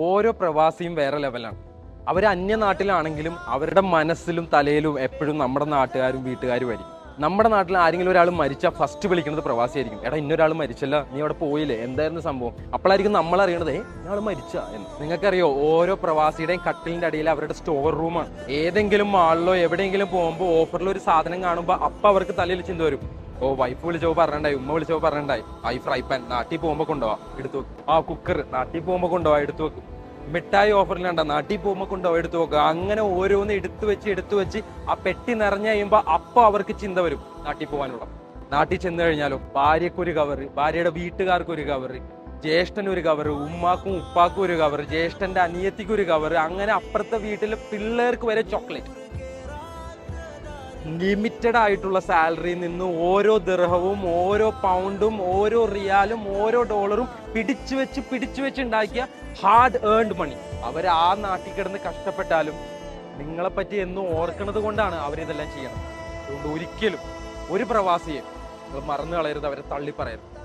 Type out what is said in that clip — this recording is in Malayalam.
ഓരോ പ്രവാസിയും വേറെ ലെവലാണ്. അവർ അന്യനാട്ടിലാണെങ്കിലും അവരുടെ മനസ്സിലും തലയിലും എപ്പോഴും നമ്മുടെ നാട്ടുകാരും വീട്ടുകാരും ആയിരിക്കും. നമ്മുടെ നാട്ടിൽ ആരെങ്കിലും ഒരാൾ മരിച്ചാൽ ഫസ്റ്റ് വിളിക്കുന്നത് പ്രവാസിയായിരിക്കും. എടാ ഇന്നൊരാൾ മരിച്ചല്ല, നീ അവിടെ പോയില്ലേ, എന്തായിരുന്നു സംഭവം? അപ്പോഴായിരിക്കും നമ്മൾ അറിയണത് ഇയാൾ മരിച്ച എന്ന്. നിങ്ങൾക്കറിയോ, ഓരോ പ്രവാസിയുടെയും കട്ടിലിന്റെ അടിയിൽ അവരുടെ സ്റ്റോർ റൂമാണ്. ഏതെങ്കിലും മാളിലോ എവിടെയെങ്കിലും പോകുമ്പോൾ ഓഫറിൽ ഒരു സാധനം കാണുമ്പോൾ അപ്പം അവർക്ക് തലയിൽ ചിന്ത വരും, ഓ വൈഫ് വിളിച്ചോ പറഞ്ഞിട്ടുണ്ടായി, ഉമ്മ വിളിച്ചോ പറഞ്ഞിട്ടുണ്ടായി, ഈ ഫ്രൈ പാൻ നാട്ടിൽ പോകുമ്പോൾ കൊണ്ടുപോവാ എടുത്തു വെക്കും, ആ കുക്കർ നാട്ടിൽ പോകുമ്പോൾ കൊണ്ടുപോവാ എടുത്തു വെക്കും, മിഠായി ഓഫറിലുണ്ട നാട്ടിൽ പോകുമ്പോൾ കൊണ്ടുപോയി എടുത്തു നോക്കുക. അങ്ങനെ ഓരോന്ന് എടുത്തു വെച്ച് ആ പെട്ടി നിറഞ്ഞു കഴിയുമ്പോൾ അപ്പോൾ അവർക്ക് ചിന്ത വരും നാട്ടിൽ പോകാനുള്ള. നാട്ടിൽ ചെന്ന് കഴിഞ്ഞാലോ ഭാര്യക്കൊരു കവറ്, ഭാര്യയുടെ വീട്ടുകാർക്കൊരു കവറ്, ജ്യേഷ്ഠനൊരു കവറ്, ഉമ്മാക്കും ഉപ്പാക്കും ഒരു കവറ്, ജ്യേഷ്ഠന്റെ അനിയത്തിക്ക് ഒരു കവറ്, അങ്ങനെ അപ്പുറത്തെ വീട്ടിലെ പിള്ളേർക്ക് വരെ ചോക്ലേറ്റ്. ലിമിറ്റഡ് ആയിട്ടുള്ള സാലറിയിൽ നിന്ന് ഓരോ ദിർഹവും ഓരോ പൗണ്ടും ഓരോ റിയാലും ഓരോ ഡോളറും പിടിച്ചു വെച്ച് ഉണ്ടാക്കിയ ഹാർഡ് ഏൺഡ് മണി. അവർ ആ നാട്ടിൽ കിടന്ന് കഷ്ടപ്പെട്ടാലും നിങ്ങളെപ്പറ്റി എന്നും ഓർക്കുന്നത് കൊണ്ടാണ് അവരിതെല്ലാം ചെയ്യണം. അതുകൊണ്ട് ഒരിക്കലും ഒരു പ്രവാസിയെ മറന്നു കളയരുത്, അവരെ തള്ളി പറയരുത്.